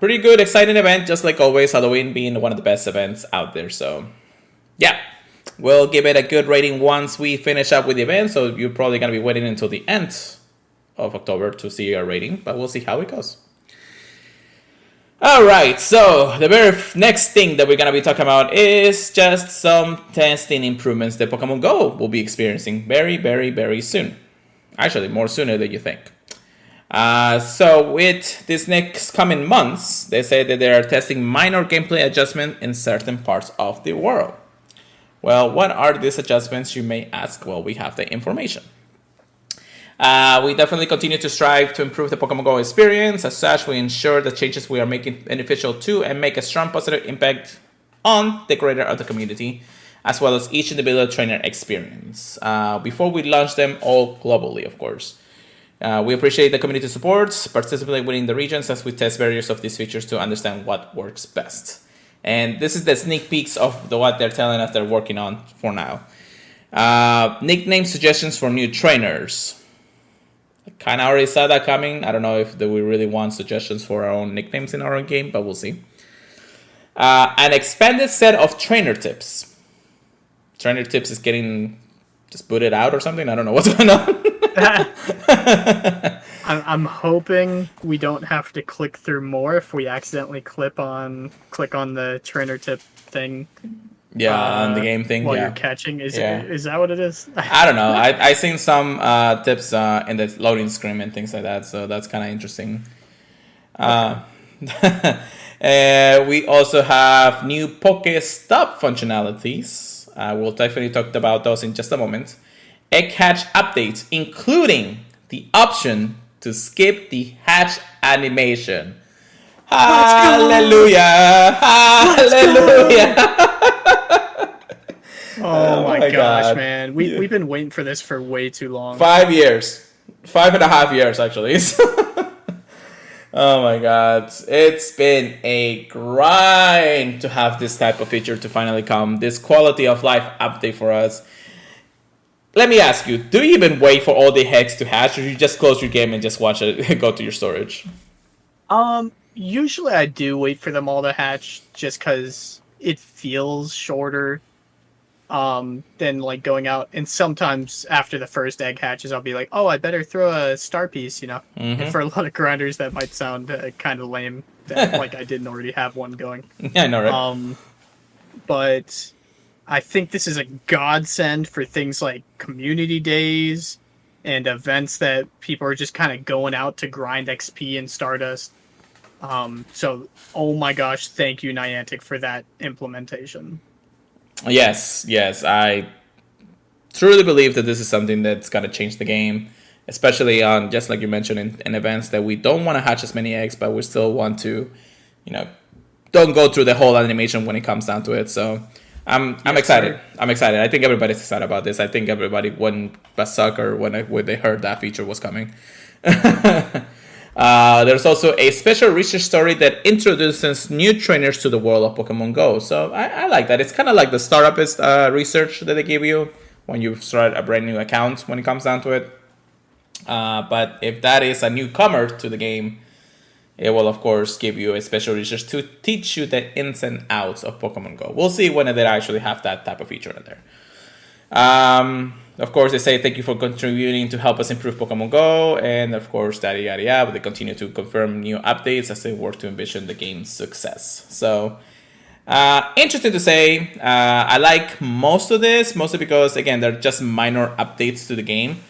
pretty good, exciting event, just like always, Halloween being one of the best events out there. So, yeah, we'll give it a good rating once we finish up with the event. So you're probably going to be waiting until the end of October to see our rating, but we'll see how it goes. All right, so the very next thing that we're going to be talking about is just some testing improvements that Pokemon Go will be experiencing very, very, very soon. Actually, more sooner than you think. So with this next coming months, they say that they are testing minor gameplay adjustment in certain parts of the world. Well, what are these adjustments, you may ask? Well, we have the information. We definitely continue to strive to improve the Pokemon Go experience. As such, we ensure the changes we are making beneficial to and make a strong positive impact on the creator of the community, as well as each individual trainer experience. Before we launch them all globally, of course. We appreciate the community support, participate within the regions as we test various of these features to understand what works best. And this is the sneak peeks of what they're telling us they're working on for now. Nickname suggestions for new trainers. kind of already saw that coming. I don't know if we really want suggestions for our own nicknames in our own game, but we'll see. An expanded set of trainer tips. Trainer tips is getting just booted out or something. I don't know what's going on. I'm hoping we don't have to click through more if we accidentally click on the trainer tip thing. Yeah, on the game thing. While yeah. you're catching, is that what it is? I don't know. I seen some tips in the loading screen and things like that, so that's kind of interesting. We also have new Pokestop functionalities. We'll definitely talk about those in just a moment. Egg hatch updates, including the option to skip the hatch animation. Hallelujah! Hallelujah! Oh my gosh, God. Man. We've been waiting for this for way too long. 5 years. 5.5 years, actually. Oh my god. It's been a grind to have this type of feature to finally come. This quality of life update for us. Let me ask you, do you even wait for all the hex to hatch, or you just close your game and just watch it go to your storage? Usually I do wait for them all to hatch just because it feels shorter than like going out. And sometimes after the first egg hatches, I'll be like, oh, I better throw a star piece, you know. Mm-hmm. And for a lot of grinders, that might sound kind of lame, that like I didn't already have one going. Yeah, I know, right? But I think this is a godsend for things like community days and events that people are just kind of going out to grind XP and Stardust. So, oh my gosh, thank you, Niantic, for that implementation. Yes, I truly believe that this is something that's going to change the game, especially on, just like you mentioned, in events that we don't want to hatch as many eggs, but we still want to, don't go through the whole animation when it comes down to it. So I'm excited. Sir. I'm excited. I think everybody's excited about this. I think everybody went berserker when they heard that feature was coming. There's also a special research story that introduces new trainers to the world of Pokemon Go. So I like that. It's kind of like the startupist research that they give you when you start a brand new account when it comes down to it. But if that is a newcomer to the game, it will, of course, give you a special research to teach you the ins and outs of Pokemon Go. We'll see when they actually have that type of feature in there. Of course, they say thank you for contributing to help us improve Pokemon Go, and of course, yada yada yada. But they continue to confirm new updates as they work to envision the game's success. So, interesting to say. I like most of this, mostly because again, they're just minor updates to the game.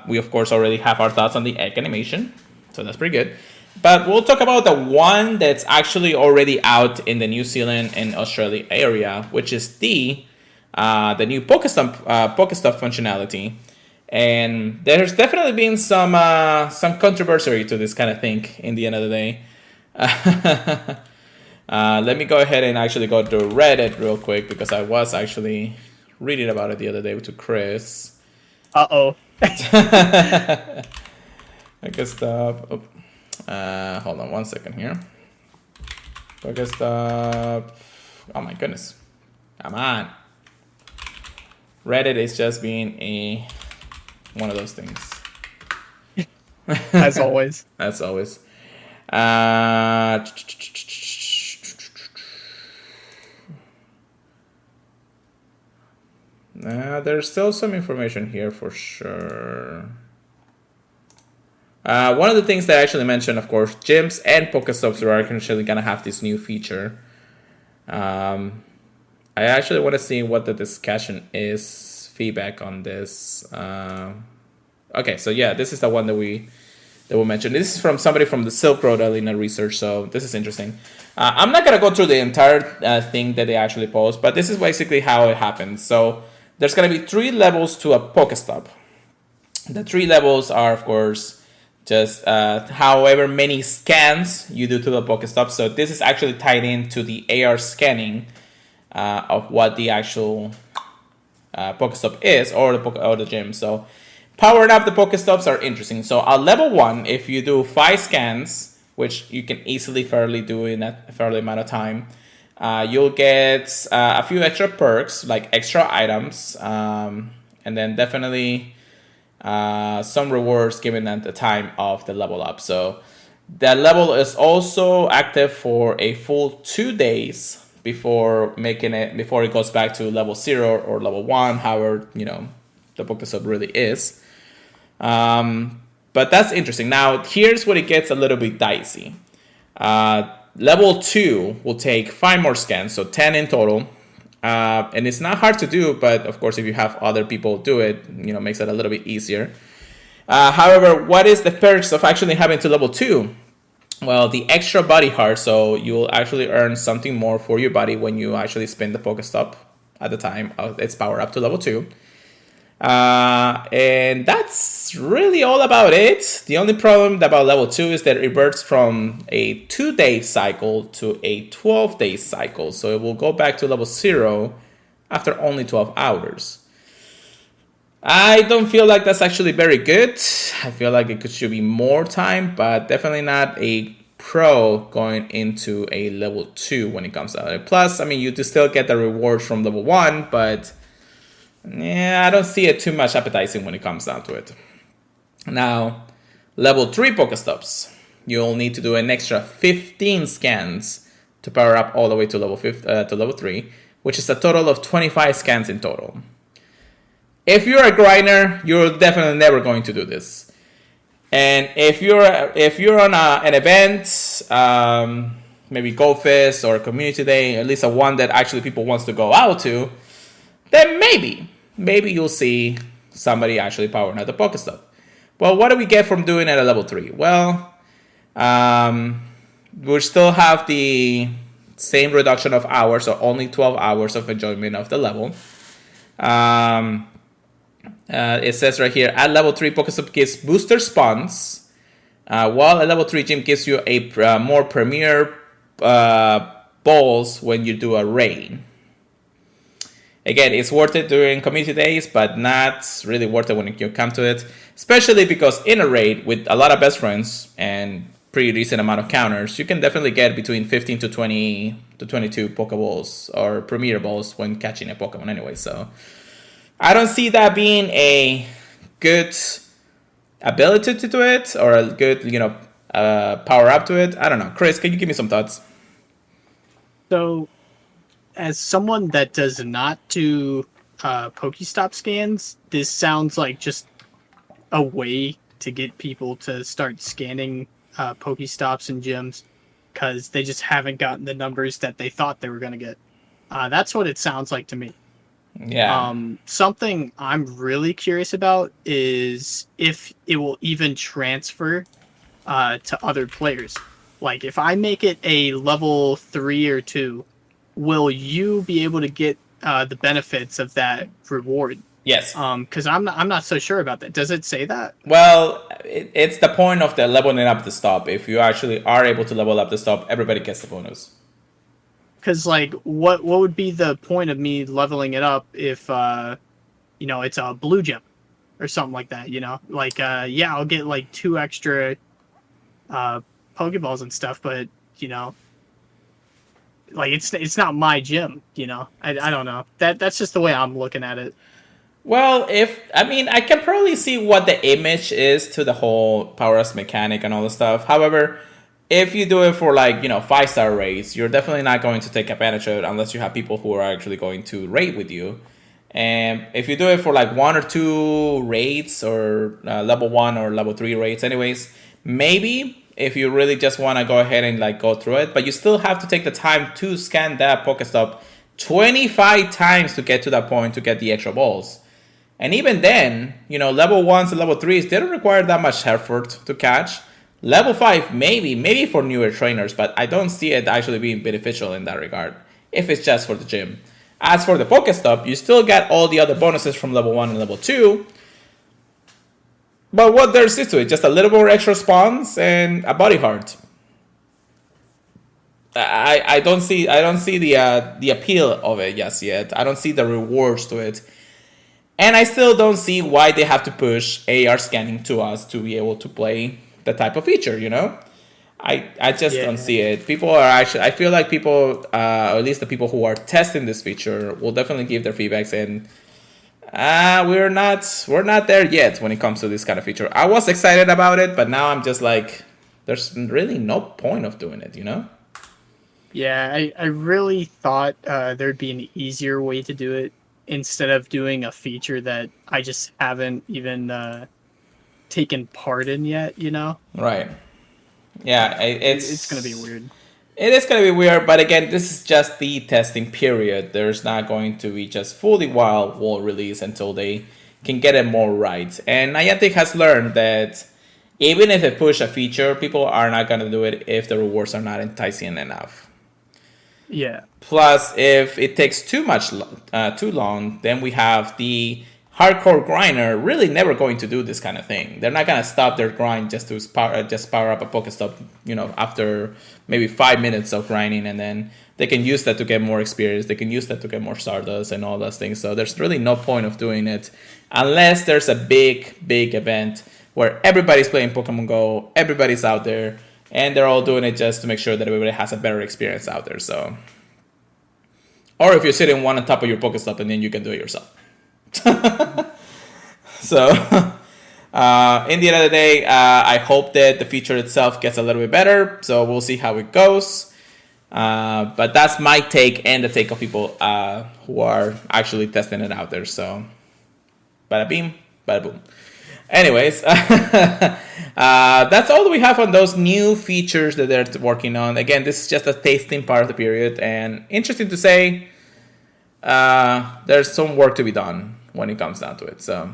We of course already have our thoughts on the egg animation, so that's pretty good. But we'll talk about the one that's actually already out in the New Zealand and Australia area, which is the new Pokestop functionality. And there's definitely been some controversy to this kind of thing in the end of the day. Let me go ahead and actually go to Reddit real quick, because I was actually reading about it the other day to Chris. Uh-oh. Pokestop. Hold on one second here. Pokestop. Oh my goodness. Come on. Reddit is just being one of those things. As always. As always. There's still some information here for sure. One of the things that I actually mentioned, of course, gyms and Pokestops are actually going to have this new feature. I actually want to see what the discussion is, feedback on this. Okay, so yeah, this is the one that we mentioned. This is from somebody from the Silk Road Arena Research, so this is interesting. I'm not going to go through the entire thing that they actually post, but this is basically how it happens. So there's going to be 3 levels to a Pokestop. The 3 levels are, of course, just however many scans you do to the Pokestop. So this is actually tied into the AR scanning of what the actual Pokestop is, or the gym. So powering up the Pokestops are interesting. So at level 1, if you do 5 scans, which you can easily fairly do in a fairly amount of time, you'll get a few extra perks, like extra items, and then definitely some rewards given at the time of the level up. So that level is also active for a full 2 days before it goes back to level 0 or level 1, however, the Pokestop really is. But that's interesting. Now, here's where it gets a little bit dicey. Level 2 will take 5 more scans, so 10 in total. And it's not hard to do, but of course, if you have other people do it, makes it a little bit easier. However, what is the perks of actually having to level 2? Well, the extra body heart, so you will actually earn something more for your body when you actually spin the Pokestop at the time of its power up to level 2. And that's really all about it. The only problem about level 2 is that it reverts from a 2-day cycle to a 12-day cycle. So it will go back to level 0 after only 12 hours. I don't feel like that's actually very good. I feel like it should be more time, but definitely not a pro going into a level 2 when it comes out. Plus, you do still get the rewards from level 1, but yeah, I don't see it too much appetizing when it comes down to it. Now, level 3 Pokestops. You'll need to do an extra 15 scans to power up all the way to level 3, which is a total of 25 scans in total. If you're a grinder, you're definitely never going to do this. And if you're on an event, maybe Go Fest or Community Day, at least a one that actually people wants to go out to, then maybe you'll see somebody actually powering out the Pokestop. Well, what do we get from doing it at level 3? Well, we still have the same reduction of hours, so only 12 hours of enjoyment of the level. It says right here, at level 3, Pokestop gives booster spawns, while a level 3 gym gives you a more premier balls when you do a raid. Again, it's worth it during community days, but not really worth it when you come to it. Especially because in a raid with a lot of best friends and pretty decent amount of counters, you can definitely get between 15 to 20 to 22 Pokeballs or Premier Balls when catching a Pokemon anyway. So I don't see that being a good ability to do it or a good, power up to it. I don't know. Chris, can you give me some thoughts? So, as someone that does not do Pokestop scans, this sounds like just a way to get people to start scanning Pokestops and gyms because they just haven't gotten the numbers that they thought they were going to get. That's what it sounds like to me. Yeah. Something I'm really curious about is if it will even transfer to other players. Like, if I make it a level 3 or 2, will you be able to get the benefits of that reward? Yes. Because I'm not so sure about that. Does it say that? Well, it's the point of the leveling up the stop. If you actually are able to level up the stop, everybody gets the bonus. Because what would be the point of me leveling it up if it's a blue gem or something like that? I'll get 2 extra Pokeballs and stuff, but it's not my gym. I don't know. That's just the way I'm looking at it. Well, I can probably see what the image is to the whole power ups mechanic and all the stuff. However, if you do it for 5-star raids, you're definitely not going to take advantage of it unless you have people who are actually going to raid with you. And if you do it for 1 or 2 raids or level 1 or level 3 raids anyways, maybe if you really just want to go ahead and go through it, but you still have to take the time to scan that Pokestop 25 times to get to that point to get the extra balls. And even then, level 1s and level 3s, they don't require that much effort to catch. Level 5, maybe for newer trainers, but I don't see it actually being beneficial in that regard, if it's just for the gym. As for the Pokestop, you still get all the other bonuses from level 1 and level 2. But what there's is to it, just a little more extra spawns and a body heart. I don't see the appeal of it just yet. I don't see the rewards to it. And I still don't see why they have to push AR scanning to us to be able to play the type of feature, I just don't see it. People are actually, I feel like people, or at least the people who are testing this feature, will definitely give their feedbacks. And We're not there yet when it comes to this kind of feature. I was excited about it, but now I'm just like, there's really no point of doing it, you know? Yeah, I really thought there'd be an easier way to do it instead of doing a feature that I just haven't even taken part in yet, you know? Right. Yeah, It's going to be weird. it is going to be weird, but again, this is just the testing period. There's not going to be just fully wild wall release until they can get it more right. And Niantic has learned that even if they push a feature, people are not going to do it if the rewards are not enticing enough. Yeah. Plus, if it takes too long, then we have the hardcore grinder really never going to do this kind of thing. They're not gonna stop their grind just to power up a Pokestop, after maybe 5 minutes of grinding, and then they can use that to get more experience. They can use that to get more Stardust and all those things. So there's really no point of doing it unless there's a big event where everybody's playing Pokemon Go, everybody's out there, and they're all doing it just to make sure that everybody has a better experience out there. So, or if you're sitting one on top of your Pokestop and then you can do it yourself. So, in the end of the day, I hope that the feature itself gets a little bit better. So we'll see how it goes. But that's my take and the take of people who are actually testing it out there. So, bada bing, bada boom. Anyways, that's all that we have on those new features that they're working on. Again, this is just a tasting part of the period, and interesting to say, there's some work to be done when it comes down to it. So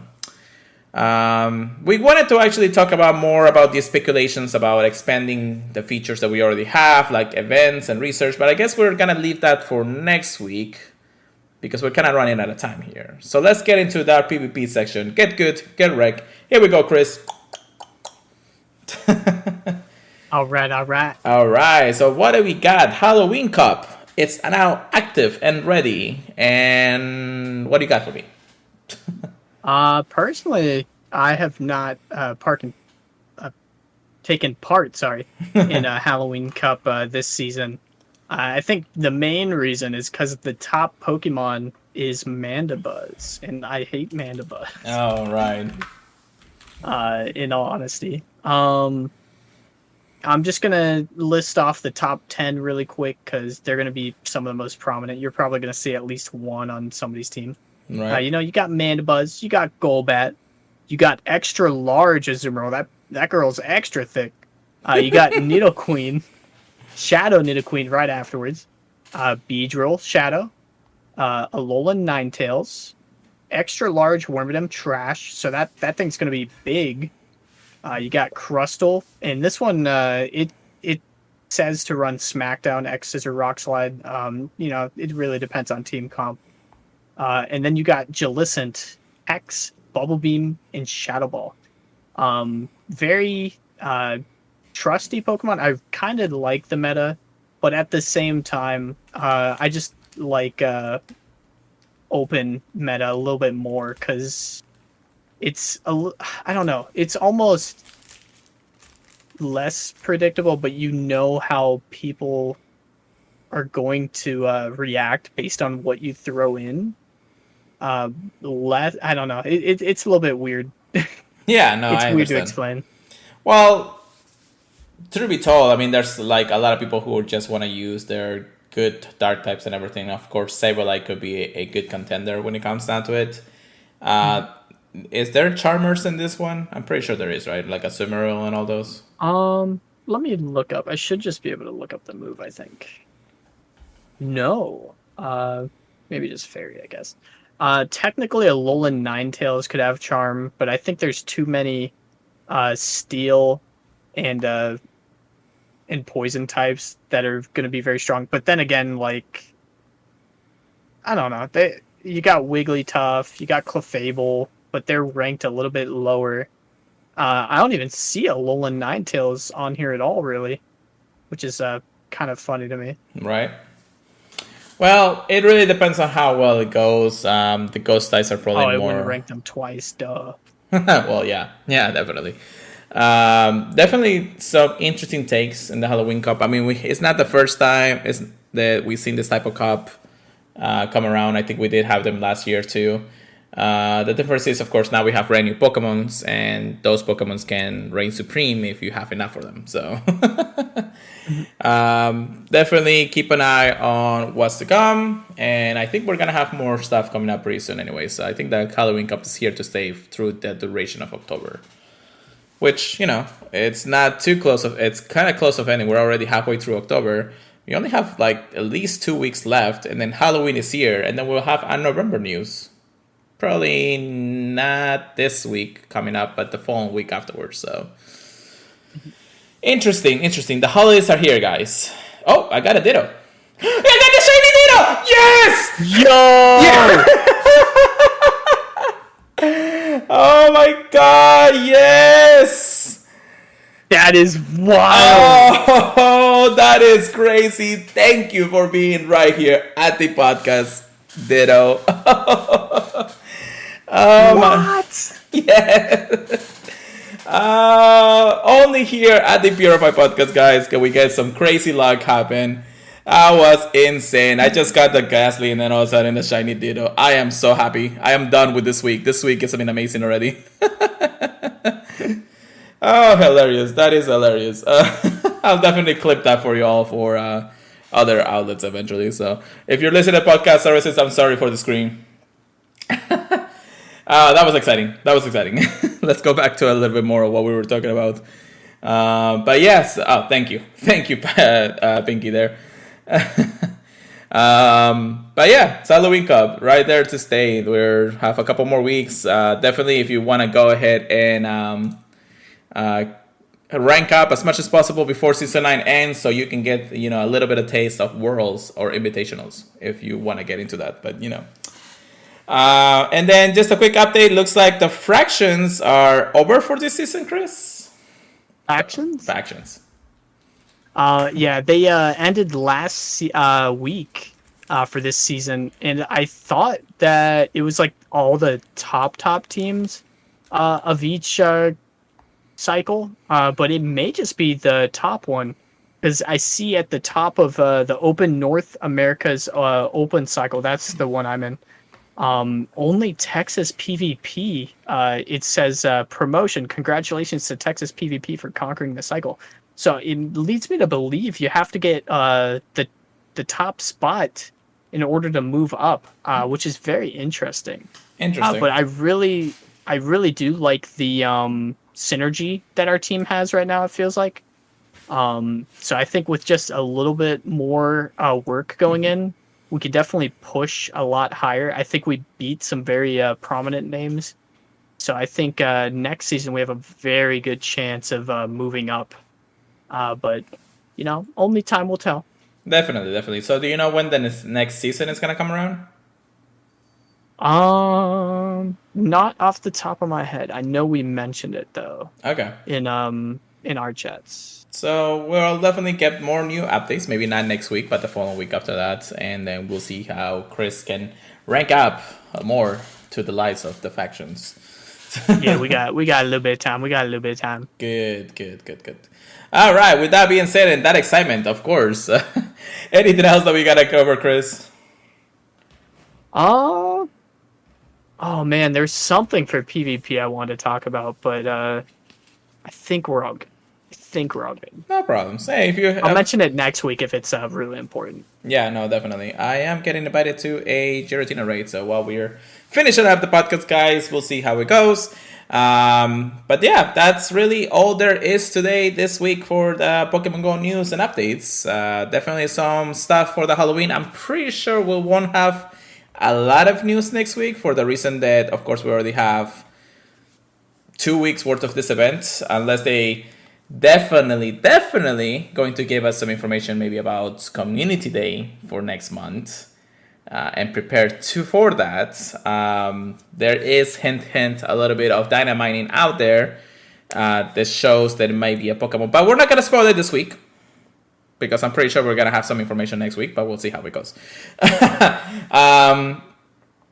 we wanted to actually talk about more about the speculations about expanding the features that we already have, like events and research, but I guess we're gonna leave that for next week because we're kind of running out of time here. So let's get into that PvP section. Get good, get wrecked. Here we go, Chris. All right. All right, so what do we got? Halloween Cup. It's now active and ready. And what do you got for me? Personally, I have not taken part, in a Halloween Cup this season. I think the main reason is because the top Pokemon is Mandibuzz, and I hate Mandibuzz. Oh, right. In all honesty. I'm just going to list off the top 10 really quick because they're going to be some of the most prominent. You're probably going to see at least one on somebody's team. Right. You got Mandibuzz, you got Golbat, you got extra large Azumarill. That girl's extra thick. You got Nidoqueen, Shadow Nidoqueen right afterwards. Beedrill, Shadow. Alolan Ninetales. Extra large Wormadam, trash. So that thing's going to be big. You got Crustle, and this one it says to run Smackdown, X Scissor, Rock Slide. It really depends on team comp. And then you got Jellicent, X, Bubble Beam, and Shadow Ball. Very trusty Pokemon. I kind of like the meta, but at the same time, I just like open meta a little bit more because I don't know. It's almost less predictable, but you know how people are going to react based on what you throw in. I don't know. It's a little bit weird. Yeah, no, it's I weird understand. to explain. Well, truth be told, I mean, there's like a lot of people who just want to use their good dark types and everything. Of course, Saberlight could be a good contender when it comes down to it. Is there Charmers in this one? I'm pretty sure there is, right? Like a Azumarill and all those. Let me look up. I should just be able to look up the move, I think. No. Maybe just Fairy, I guess. Technically, a Alolan Ninetales could have Charm, but I think there's too many Steel and Poison types that are going to be very strong. But then again, like, I don't know. You got Wigglytuff, you got Clefable, but they're ranked a little bit lower. I don't even see a Alolan Ninetales on here at all, really, which is kind of funny to me. Right. Well, it really depends on how well it goes. The ghost types are probably more. I wouldn't rank them twice, duh. Well, yeah, definitely. Definitely some interesting takes in the Halloween Cup. I mean, it's not the first time that we've seen this type of cup come around. I think we did have them last year too. The difference is, of course, now we have brand new Pokemons, and those Pokemons can reign supreme if you have enough of them. So definitely keep an eye on what's to come, and I think we're gonna have more stuff coming up pretty soon anyway. So I think the Halloween Cup is here to stay through the duration of October, which, it's not too close. It's kind of close of ending. We're already halfway through October. We only have like at least 2 weeks left, and then Halloween is here, and then we'll have our November news. Probably not this week coming up, but the following week afterwards. So interesting. The holidays are here, guys. Oh, I got a Ditto. I got the shiny Ditto! Yes! Yo! Oh my god, yes! That is wild! Oh, that is crazy. Thank you for being right here at the podcast, Ditto. What? Yeah. Only here at the Purified podcast, guys, can we get some crazy luck happen. That was insane. I just got the Ghastly and then all of a sudden the shiny Ditto. I am so happy. I am done with this week. This week has been amazing already. Oh, hilarious. That is hilarious. I'll definitely clip that for you all for other outlets eventually. So if you're listening to podcast services, I'm sorry for the screen. That was exciting. Let's go back to a little bit more of what we were talking about. But yes, thank you, Pinky there. But yeah, it's Halloween Cup right there to stay. We have a couple more weeks. Definitely, if you want to go ahead and rank up as much as possible before season 9 ends, so you can get a little bit of taste of Worlds or Invitationals if you want to get into that. But and then just a quick update. Looks like the fractions are over for this season, Chris. Factions. Yeah, they ended last week for this season, and I thought that it was like all the top teams of each cycle, but it may just be the top one, because I see at the top of the Open North America's Open cycle, that's the one I'm in. Only Texas PvP. It says promotion. Congratulations to Texas PvP for conquering the cycle. So it leads me to believe you have to get the top spot in order to move up, which is very interesting. But I really do like the synergy that our team has right now. It feels like. So I think with just a little bit more work going in, we could definitely push a lot higher. I think we beat some very prominent names. So I think next season we have a very good chance of moving up. But, only time will tell. Definitely. So do you know when the next season is going to come around? Not off the top of my head. I know we mentioned it, though. Okay. In our chats. So we'll definitely get more new updates. Maybe not next week, but the following week after that. And then we'll see how Chris can rank up more to the lights of the factions. Yeah, we got a little bit of time. Good. All right. With that being said, and that excitement, of course. Anything else that we gotta cover, Chris? Oh man, there's something for PvP I want to talk about, but I think we're all good. No problem. Say if you. I'll mention it next week if it's really important. Yeah, no, definitely. I am getting invited to a Giratina raid, so while we're finishing up the podcast, guys, we'll see how it goes. But yeah, that's really all there is this week for the Pokemon Go news and updates. Definitely some stuff for the Halloween. I'm pretty sure we won't have a lot of news next week for the reason that, of course, we already have 2 weeks worth of this event, unless they definitely going to give us some information maybe about Community Day for next month, and prepare for that. There is hint a little bit of dynamining out there that shows that it might be a Pokemon, but we're not going to spoil it this week because I'm pretty sure we're going to have some information next week, but we'll see how it goes.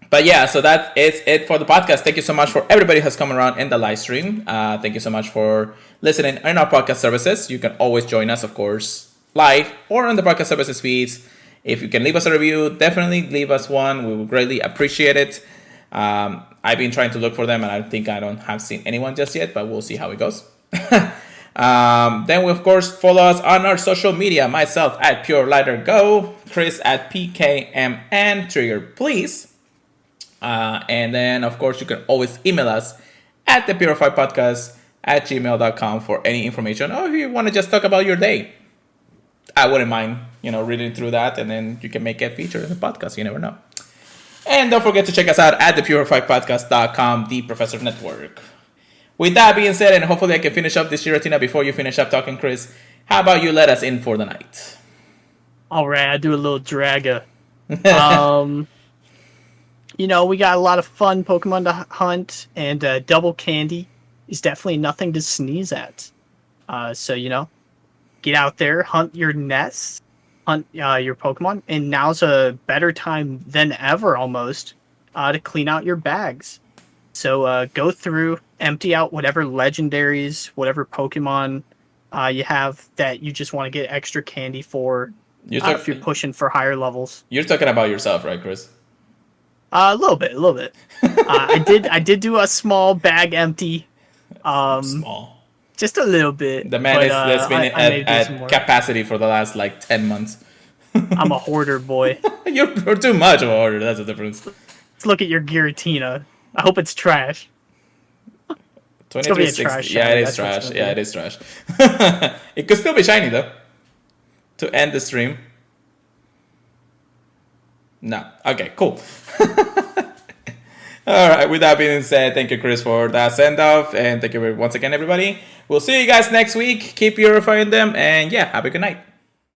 But yeah, so that is it for the podcast. Thank you so much for everybody who's come around in the live stream. Thank you so much for listening in our podcast services. You can always join us, of course, live or on the podcast services feeds. If you can leave us a review, definitely leave us one. We would greatly appreciate it. I've been trying to look for them, and I think I don't have seen anyone just yet, but we'll see how it goes. Then we, of course, follow us on our social media. Myself at PureLighterGo, Chris at PKMN, Trigger Please. And then, of course, you can always email us at the Purified Podcast at gmail.com for any information. Or if you want to just talk about your day, I wouldn't mind, reading through that, and then you can make it feature in the podcast. You never know. And don't forget to check us out at thepurifiedpodcast.com, the Professor Network. With that being said, and hopefully I can finish up this giratina before you finish up talking, Chris, how about you let us in for the night? All right, I do a little draga. We got a lot of fun Pokemon to hunt, and double candy is definitely nothing to sneeze at. So, get out there, hunt your nests, hunt your Pokemon, and now's a better time than ever almost to clean out your bags. So go through, empty out whatever legendaries, whatever Pokemon you have that you just want to get extra candy for if you're pushing for higher levels. You're talking about yourself, right, Chris? A little bit. I did do a small bag empty. Small. Just a little bit. The man has been at capacity for the last 10 months. I'm a hoarder, boy. You're too much of a hoarder. That's the difference. Let's look at your Giratina. I hope it's trash. 2360. Yeah, it is trash. Yeah, it is trash. It could still be shiny, though. To end the stream. No. Okay, cool. All right, with that being said, thank you, Chris, for that send-off. And thank you once again, everybody. We'll see you guys next week. Keep purifying them. And yeah, have a good night.